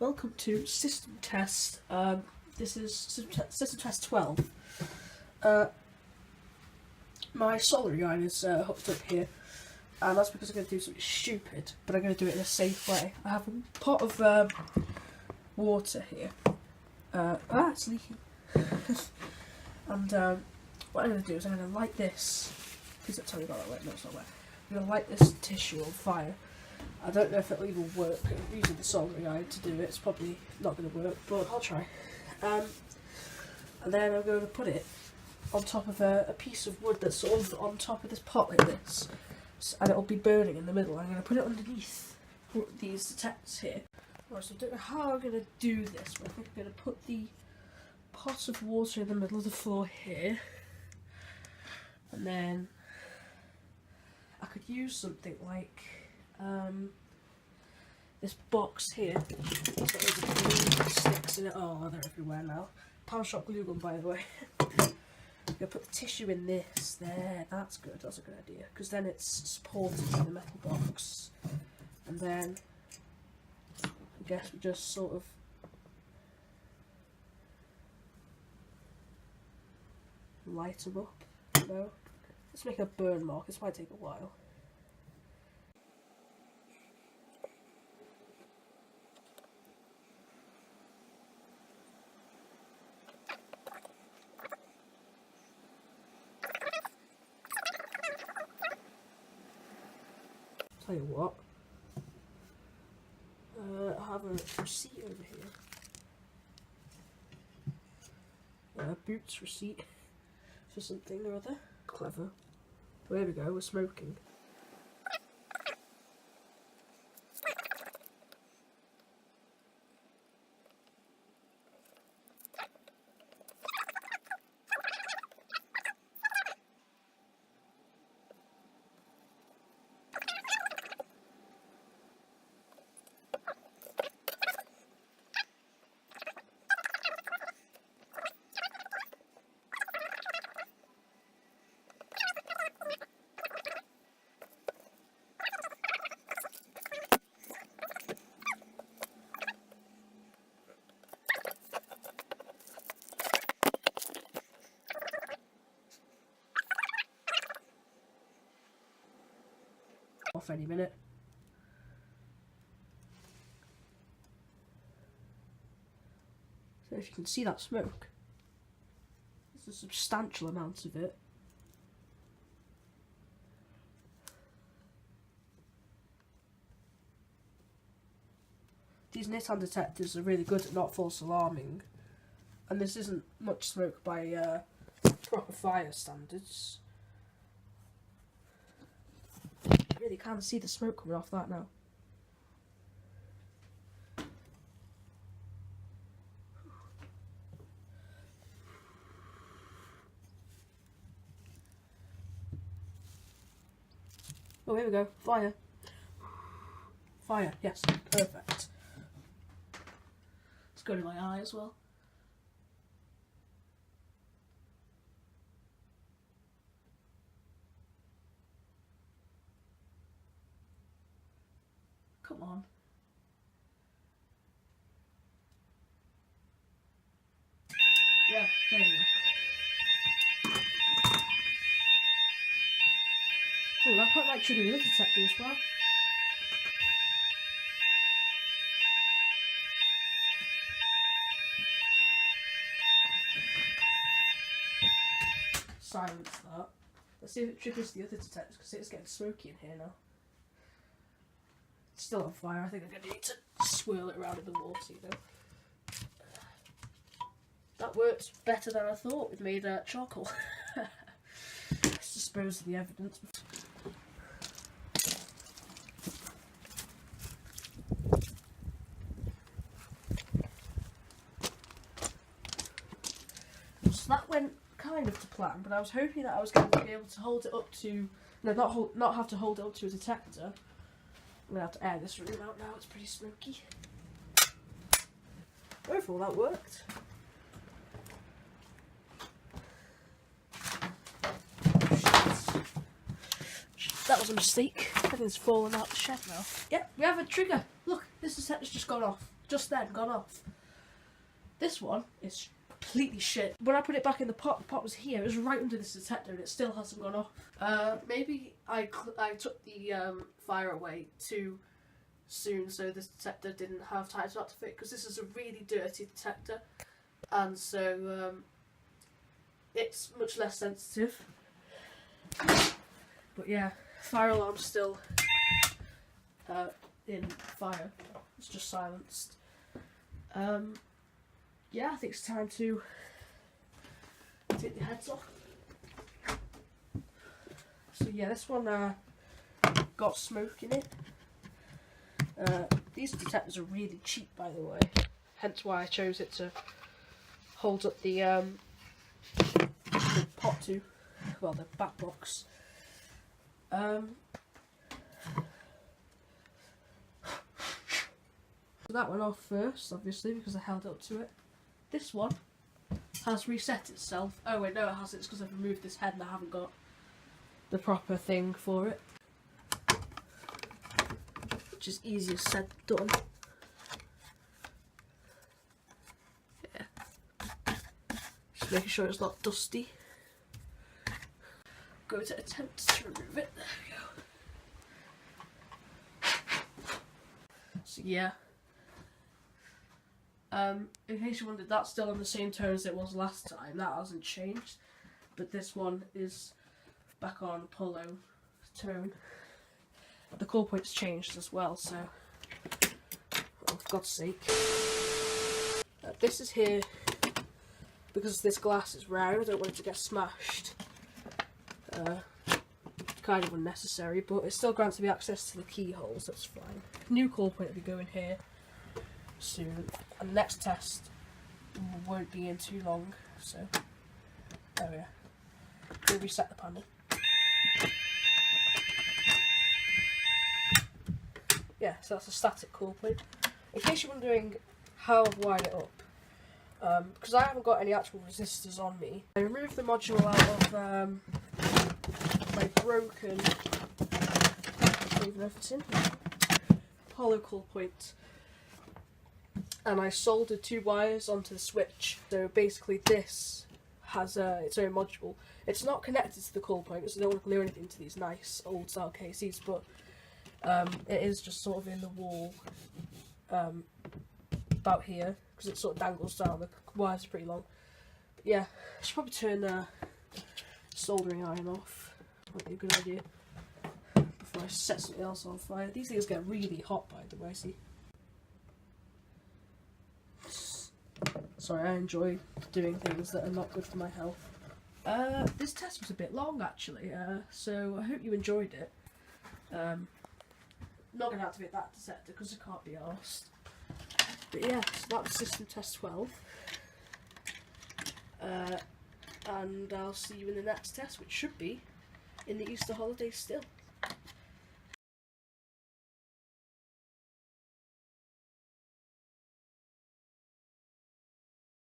welcome to system test. This is system test 12. My soldering iron is hooked up here, and that's because I'm going to do something stupid, but I'm going to do it in a safe way. I have a pot of water here. It's leaking. And what I'm going to do is I'm going to light this. Please don't tell me about that wet. No, it's not wet. I'm going to light this tissue on fire. I don't know if it'll even work. I'm using the soldering iron to do it. It's probably not going to work, but I'll try. And then I'm going to put it on top of a piece of wood that's sort of on top of this pot like this, and it'll be burning in the middle. I'm going to put it underneath these detectors here. Right, so I don't know how I'm going to do this, but I think I'm going to put the pot of water in the middle of the floor here, and then I could use something like this box here. It's got loads of glue sticks in it. Oh, they're everywhere now. Pound shop glue gun, by the way. I'm going to put the tissue in this. There, that's good. That's a good idea, because then it's supported by the metal box. And then I guess we just sort of light them up. No, let's make a burn mark. This might take a while. Tell you what, I have a receipt over here. Boots receipt for something or other. Clever. There we go, we're smoking. Off any minute. So if you can see that smoke, there's a substantial amount of it. These Nitan detectors are really good at not false alarming, and this isn't much smoke by proper fire standards. I really can't see the smoke coming off that now. Oh, here we go. Fire. Fire. Yes. Perfect. Let's go to my eye as well. Come on. Yeah, there we go. Oh, that quite might trigger the other detector as well. Silence that. Let's see if it triggers the other detectors, because it's getting smoky in here now. It's still on fire. I think I'm going to need to swirl it around in the water, you know. That works better than I thought. We've made charcoal. Let's dispose of the evidence. So that went kind of to plan, but I was hoping that I was going to be able to hold it up to, no, not have to hold it up to a detector. I'm going to have to air this room out now, it's pretty smoky. Overall, that worked. That was a mistake. Everything's fallen out the shed now. Yep, we have a trigger. Look, this detector's just gone off. just then gone off. This one is completely shit. When I put it back in the pot was here. It was right under this detector and it still hasn't gone off. Maybe I took the fire away too soon, so this detector didn't have time to activate, because this is a really dirty detector, and so it's much less sensitive. But yeah, fire alarm's still in fire. It's just silenced. Yeah, I think it's time to take the heads off. So yeah, this one got smoke in it. These detectors are really cheap, by the way, hence why I chose it to hold up the pot to, well, the back box. So that went off first, obviously, because I held up to it. This one has reset itself. Oh wait, no it hasn't, it's because I've removed this head and I haven't got the proper thing for it. Which is easier said than done. Yeah. Just making sure it's not dusty. Going to attempt to remove it. There we go. So yeah. In case you wondered, that's still on the same tone as it was last time. That hasn't changed. But this one is back on Polo tone. The call point's changed as well, so oh, for God's sake. This is here because this glass is round. I don't want it to get smashed. Kind of unnecessary, but it still grants me access to the keyholes, that's fine. New call point will be going here soon, and the next test won't be in too long, so there we are. We'll reset the panel. Yeah, so that's a static call point. In case you're wondering how I've wired it up, because I haven't got any actual resistors on me, I removed the module out of my broken, I don't even know if it's in here, Apollo call point, and I soldered 2 wires onto the switch. So basically this has its own module. It's not connected to the call point, so I don't want to glue anything to these nice old style cases, but it is just sort of in the wall about here, because it sort of dangles down. The wires are pretty long. But yeah, I should probably turn the soldering iron off. Might be a good idea before I set something else on fire. These things get really hot, by the way. See. Sorry, I enjoy doing things that are not good for my health. This test was a bit long, actually, so I hope you enjoyed it. Not going to activate that detector because I can't be arsed. But yeah, so that was system test 12. And I'll see you in the next test, which should be in the Easter holidays still.